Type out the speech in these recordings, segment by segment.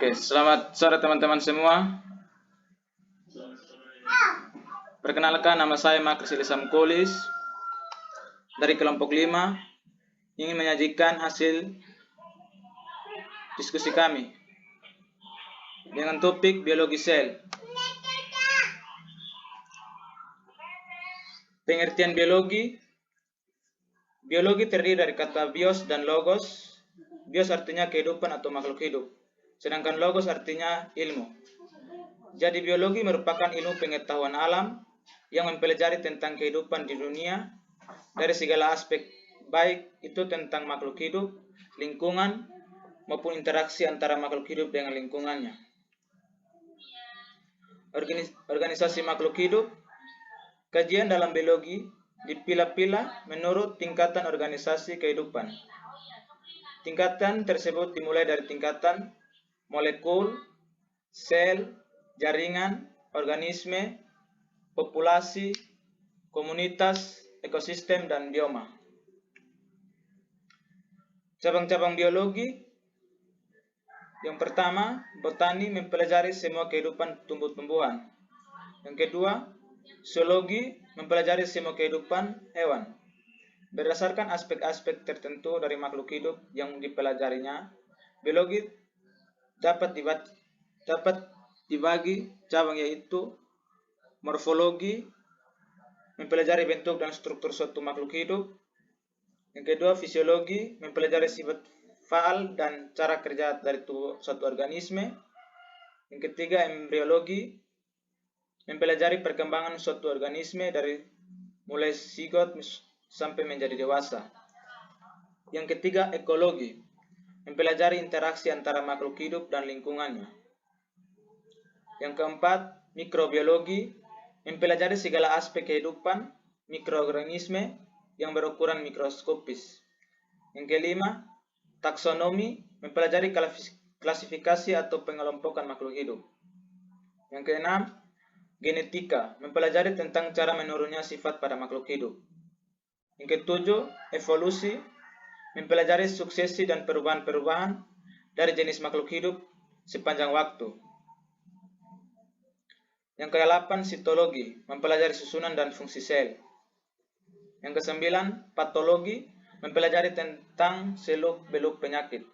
Oke, selamat sore teman-teman semua. Perkenalkan, nama saya Makris Ilisam Kolis dari kelompok 5, ingin menyajikan hasil diskusi kami dengan topik biologi sel. Pengertian biologi. Biologi terdiri dari kata bios dan logos. Bios artinya kehidupan atau makhluk hidup, sedangkan logos artinya ilmu. Jadi biologi merupakan ilmu pengetahuan alam yang mempelajari tentang kehidupan di dunia dari segala aspek, baik itu tentang makhluk hidup, lingkungan, maupun interaksi antara makhluk hidup dengan lingkungannya. Organisasi makhluk hidup. Kajian dalam biologi dipilah-pilah menurut tingkatan organisasi kehidupan. Tingkatan tersebut dimulai dari tingkatan molekul, sel, jaringan, organisme, populasi, komunitas, ekosistem, dan bioma. Cabang-cabang biologi. Yang pertama, botani mempelajari semua kehidupan tumbuh-tumbuhan. Yang kedua, zoologi mempelajari semua kehidupan hewan. Berdasarkan aspek-aspek tertentu dari makhluk hidup yang dipelajarinya, biologi dapat dibagi cabang, yaitu morfologi, mempelajari bentuk dan struktur suatu makhluk hidup. Yang kedua, fisiologi, mempelajari sifat faal dan cara kerja dari tubuh suatu organisme. Yang ketiga, embriologi, mempelajari perkembangan suatu organisme dari mulai zigot sampai menjadi dewasa. Yang ketiga, ekologi, mempelajari interaksi antara makhluk hidup dan lingkungannya. Yang keempat, mikrobiologi, mempelajari segala aspek kehidupan mikroorganisme yang berukuran mikroskopis. Yang kelima, taksonomi, mempelajari klasifikasi atau pengelompokan makhluk hidup. Yang keenam, genetika, mempelajari tentang cara menurunnya sifat pada makhluk hidup. Yang ketujuh, evolusi, mempelajari suksesi dan perubahan-perubahan dari jenis makhluk hidup sepanjang waktu. Yang kedelapan, sitologi, mempelajari susunan dan fungsi sel. Yang kesembilan, patologi, mempelajari tentang seluk-beluk penyakit.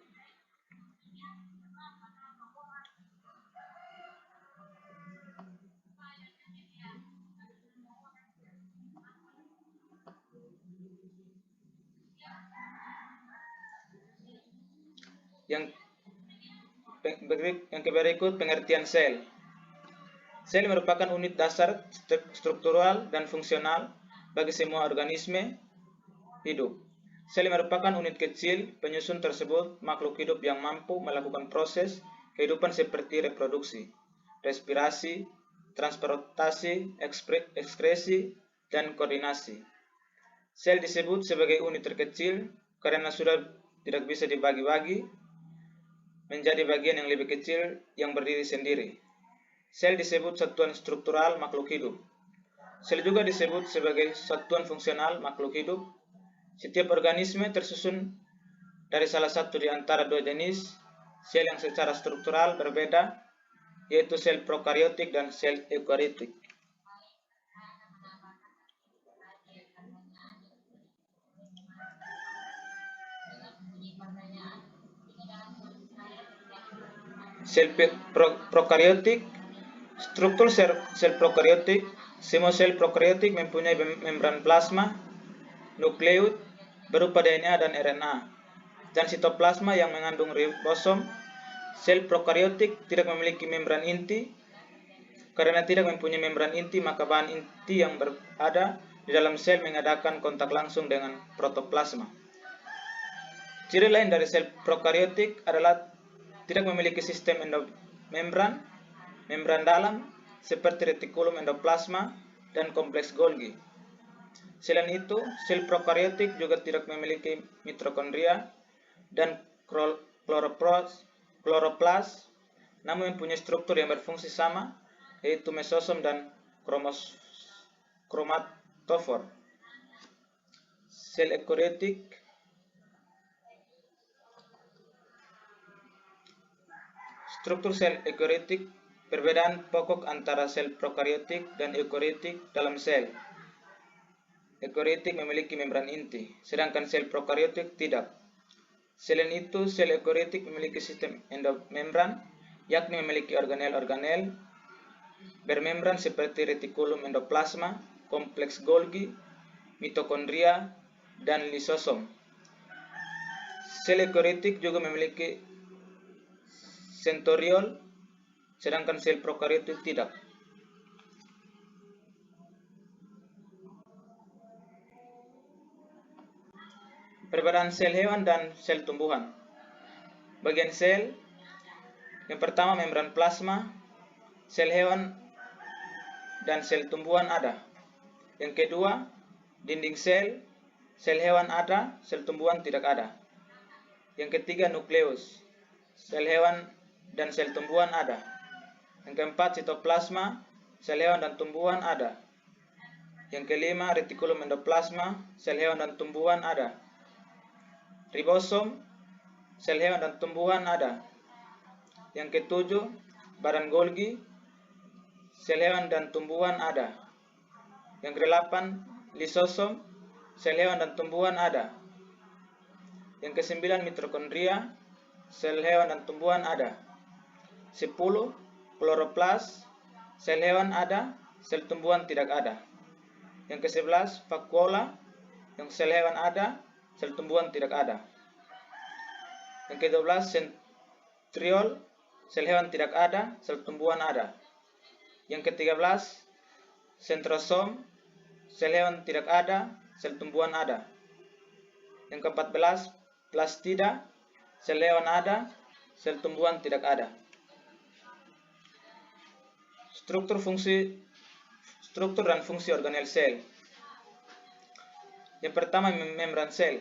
Yang berikut pengertian sel. Sel merupakan unit dasar struktural dan fungsional bagi semua organisme hidup. Sel merupakan unit kecil penyusun tersebut makhluk hidup yang mampu melakukan proses kehidupan seperti reproduksi, respirasi, transportasi, ekskresi, dan koordinasi. Sel disebut sebagai unit terkecil karena sudah tidak bisa dibagi-bagi menjadi bagian yang lebih kecil yang berdiri sendiri. Sel disebut satuan struktural makhluk hidup. Sel juga disebut sebagai satuan fungsional makhluk hidup. Setiap organisme tersusun dari salah satu di antara dua jenis sel yang secara struktural berbeda, yaitu sel prokariotik dan sel eukariotik. Sel prokariotik. Struktur sel prokariotik. Semua sel prokariotik mempunyai membran plasma, nukleus berupa DNA dan RNA, dan sitoplasma yang mengandung ribosom. Sel prokariotik tidak memiliki membran inti. Karena tidak mempunyai membran inti, maka bahan inti yang berada di dalam sel mengadakan kontak langsung dengan protoplasma. Ciri lain dari sel prokariotik adalah tidak memiliki sistem membran dalam seperti retikulum endoplasma dan kompleks Golgi. Selain itu, sel prokariotik juga tidak memiliki mitokondria dan kloroplas, namun mempunyai struktur yang berfungsi sama, yaitu mesosom dan kromatofor. Sel eukariotik. Struktur sel eukariotik, perbedaan pokok antara sel prokariotik dan eukariotik dalam sel. Eukariotik memiliki membran inti, sedangkan sel prokariotik tidak. Selain itu, sel eukariotik memiliki sistem endomembran, yakni memiliki organel-organel bermembran seperti retikulum endoplasma, kompleks Golgi, mitokondria, dan lisosom. Sel eukariotik juga memiliki sentoriol, sedangkan sel prokariotik tidak. Perbedaan sel hewan dan sel tumbuhan. Bagian sel, yang pertama membran plasma, sel hewan dan sel tumbuhan ada. Yang kedua, dinding sel hewan ada, sel tumbuhan tidak ada. Yang ketiga, nukleus, sel hewan dan sel tumbuhan ada. Yang keempat, sitoplasma, sel hewan dan tumbuhan ada. Yang kelima, retikulum endoplasma, sel hewan dan tumbuhan ada. Ribosom, sel hewan dan tumbuhan ada. Yang ketujuh, badan Golgi, sel hewan dan tumbuhan ada. Yang kedelapan, lisosom, sel hewan dan tumbuhan ada. Yang kesembilan, mitokondria, sel hewan dan tumbuhan ada. 10, kloroplas, sel hewan ada, sel tumbuhan tidak ada. Yang ke-11, vakuola, yang sel hewan ada, sel tumbuhan tidak ada. Yang ke-12, sentriol, sel hewan tidak ada, sel tumbuhan ada. Yang ke-13, sentrosom, sel hewan tidak ada, sel tumbuhan ada. Yang ke-14, plastida, sel hewan ada, sel tumbuhan tidak ada. Struktur dan fungsi organel sel. Yang pertama, membran sel.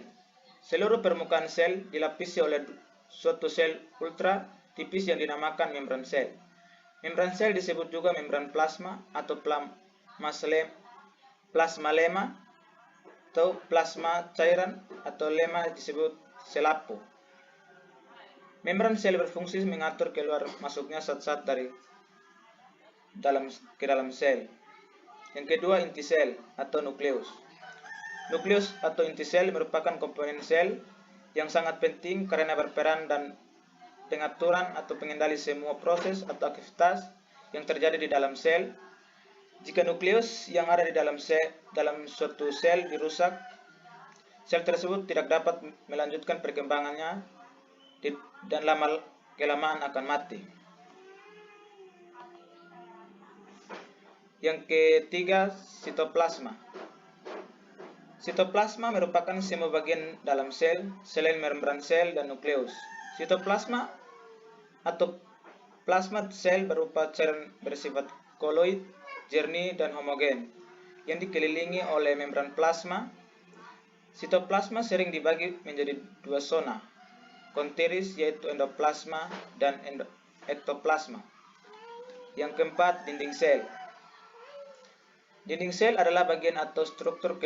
Seluruh permukaan sel dilapisi oleh suatu sel ultra tipis yang dinamakan membran sel. Membran sel disebut juga membran plasma atau plasmalema atau plasma cairan, atau lema disebut selapo. Membran sel berfungsi mengatur keluar masuknya zat-zat ke dalam sel. Yang kedua, inti sel atau nukleus. Nukleus atau inti sel merupakan komponen sel yang sangat penting karena berperan dan pengaturan atau pengendali semua proses atau aktivitas yang terjadi di dalam sel. Jika nukleus yang ada di dalam suatu sel dirusak, sel tersebut tidak dapat melanjutkan perkembangannya dan kelamaan akan mati. Yang ketiga, sitoplasma. Sitoplasma merupakan semua bagian dalam sel selain membran sel dan nukleus. Sitoplasma atau plasma sel berupa cairan bersifat koloid, jernih, dan homogen yang dikelilingi oleh membran plasma. Sitoplasma sering dibagi menjadi dua zona konteris, yaitu endoplasma dan ektoplasma. Yang keempat, dinding sel. Dinding sel adalah bagian atau struktur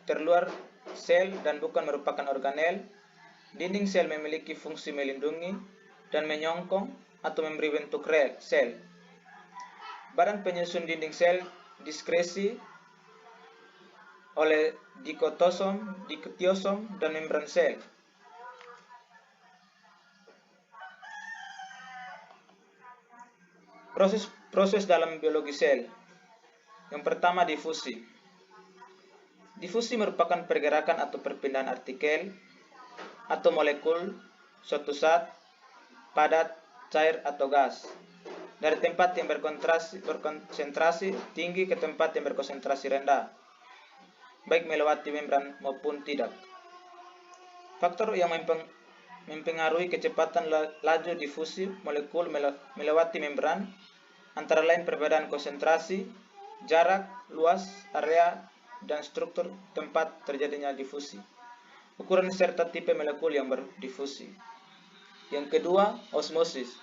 terluar sel dan bukan merupakan organel. Dinding sel memiliki fungsi melindungi dan menyongkong atau memberi bentuk sel. Badan penyusun dinding sel diskresi oleh dikotiosom, dan membran sel. Proses dalam biologi sel. Yang pertama, difusi. Difusi merupakan pergerakan atau perpindahan artikel atau molekul suatu zat, padat, cair, atau gas dari tempat yang berkonsentrasi tinggi ke tempat yang berkonsentrasi rendah, baik melewati membran maupun tidak. Faktor yang mempengaruhi kecepatan laju difusi molekul melewati membran antara lain perbedaan konsentrasi, jarak, luas, area, dan struktur tempat terjadinya difusi, ukuran serta tipe molekul yang berdifusi. Yang kedua, osmosis.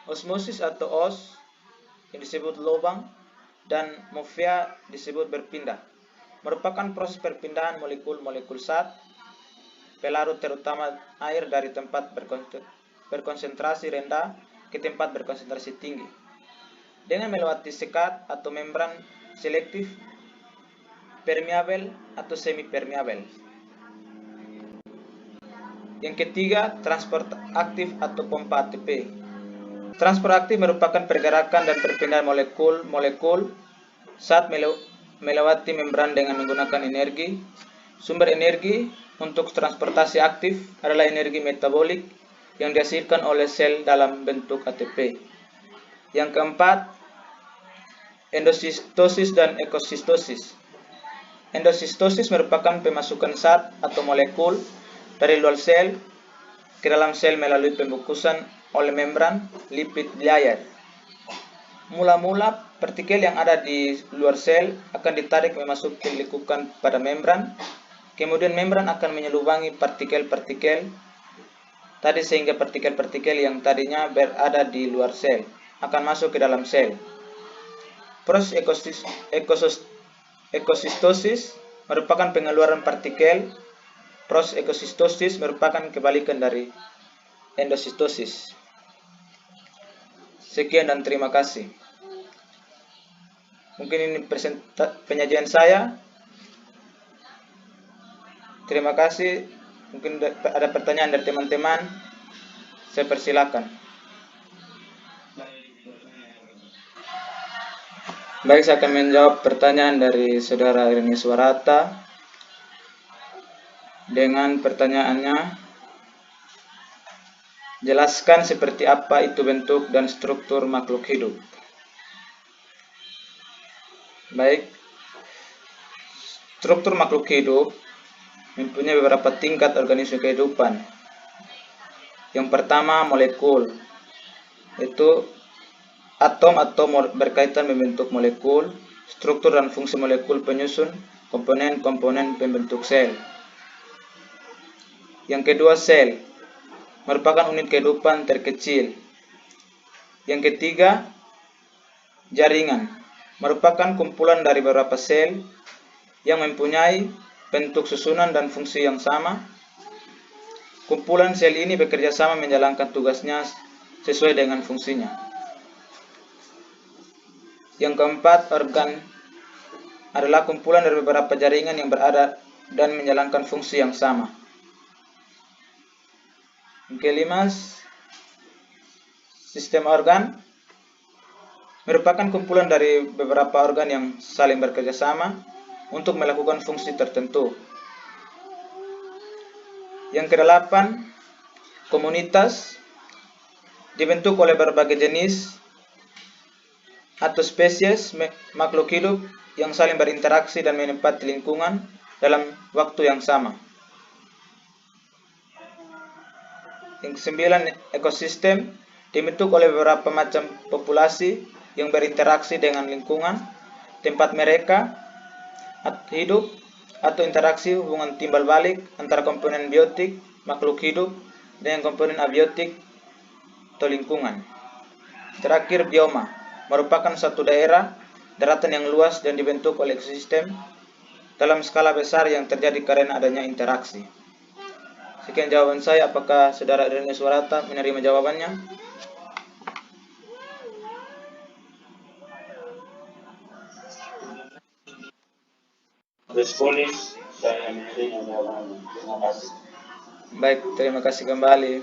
Osmosis atau os yang disebut lubang dan morphea disebut berpindah, merupakan proses perpindahan molekul-molekul zat pelarut terutama air dari tempat berkonsentrasi rendah ke tempat berkonsentrasi tinggi dengan melewati sekat atau membran selektif, permeabel atau semi-permeabel. Yang ketiga, transport aktif atau pompa ATP. Transport aktif merupakan pergerakan dan perpindahan molekul-molekul saat melewati membran dengan menggunakan energi. Sumber energi untuk transportasi aktif adalah energi metabolik yang dihasilkan oleh sel dalam bentuk ATP. Yang keempat, endosistosis dan ekosistosis. Endosistosis merupakan pemasukan zat atau molekul dari luar sel ke dalam sel melalui pembungkusan oleh membran lipid layer. Mula-mula partikel yang ada di luar sel akan ditarik memasuki lekukan pada membran. Kemudian membran akan menyelubangi partikel-partikel tadi sehingga partikel-partikel yang tadinya berada di luar sel akan masuk ke dalam sel. Proses ekosistosis merupakan pengeluaran partikel. Proses ekosistosis merupakan kebalikan dari endosistosis. Sekian dan terima kasih. Mungkin ini penyajian saya. Terima kasih. Mungkin ada pertanyaan dari teman-teman. Saya persilakan. Baik, saya akan menjawab pertanyaan dari saudara Irenis Warata. Dengan pertanyaannya, jelaskan seperti apa itu bentuk dan struktur makhluk hidup. Baik, struktur makhluk hidup mempunyai beberapa tingkat organisme kehidupan. Yang pertama, molekul. Itu atom-atom berkaitan membentuk molekul, struktur dan fungsi molekul penyusun komponen-komponen pembentuk sel. Yang kedua, sel merupakan unit kehidupan terkecil. Yang ketiga, jaringan merupakan kumpulan dari beberapa sel yang mempunyai bentuk susunan dan fungsi yang sama. Kumpulan sel ini bekerja sama menjalankan tugasnya sesuai dengan fungsinya. Yang keempat, organ adalah kumpulan dari beberapa jaringan yang berada dan menjalankan fungsi yang sama. Yang kelima, sistem organ merupakan kumpulan dari beberapa organ yang saling bekerja sama untuk melakukan fungsi tertentu. Yang kedelapan, komunitas dibentuk oleh berbagai jenis atau spesies makhluk hidup yang saling berinteraksi dan menempati lingkungan dalam waktu yang sama. Yang kesembilan, ekosistem dibentuk oleh beberapa macam populasi yang berinteraksi dengan lingkungan tempat mereka hidup atau interaksi hubungan timbal balik antara komponen biotik makhluk hidup dengan komponen abiotik atau lingkungan. Terakhir, bioma merupakan satu daerah daratan yang luas dan dibentuk oleh ekosistem dalam skala besar yang terjadi karena adanya interaksi. Sekian jawaban saya. Apakah saudara Irenis Warata menerima jawabannya? Responis saya menerima jawabannya. Terima kasih. Baik, terima kasih kembali.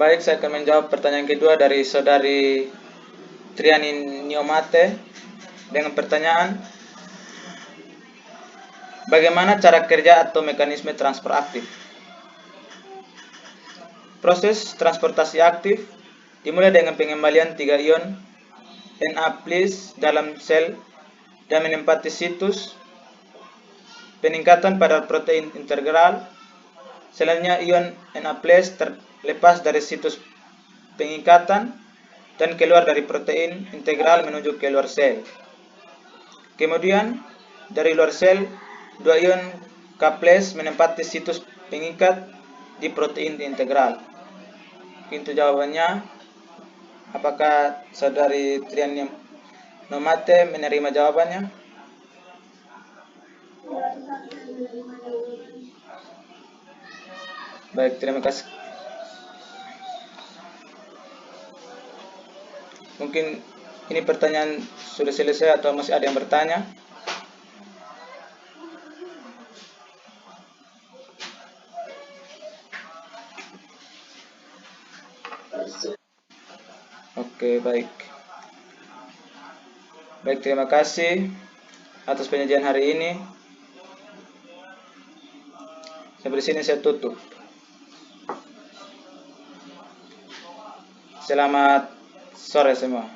Baik, saya akan menjawab pertanyaan kedua dari saudari Triani Niomate dengan pertanyaan, bagaimana cara kerja atau mekanisme transfer aktif? Proses transportasi aktif dimulai dengan pengembalian 3 ion Na+ dalam sel dan menempati situs peningkatan pada protein integral. Selanjutnya ion Na+ terlepas dari situs pengikatan dan keluar dari protein integral menuju ke luar sel. Kemudian dari luar sel 2 ion K+ menempati situs pengikat di protein integral. pintu jawabannya. Apakah saudari Triani Nomate menerima jawabannya? Baik, terima kasih. Mungkin ini pertanyaan sudah selesai atau masih ada yang bertanya? Oke, baik. Baik, terima kasih atas penyajian hari ini. Sampai sini saya tutup. Selamat sore semua.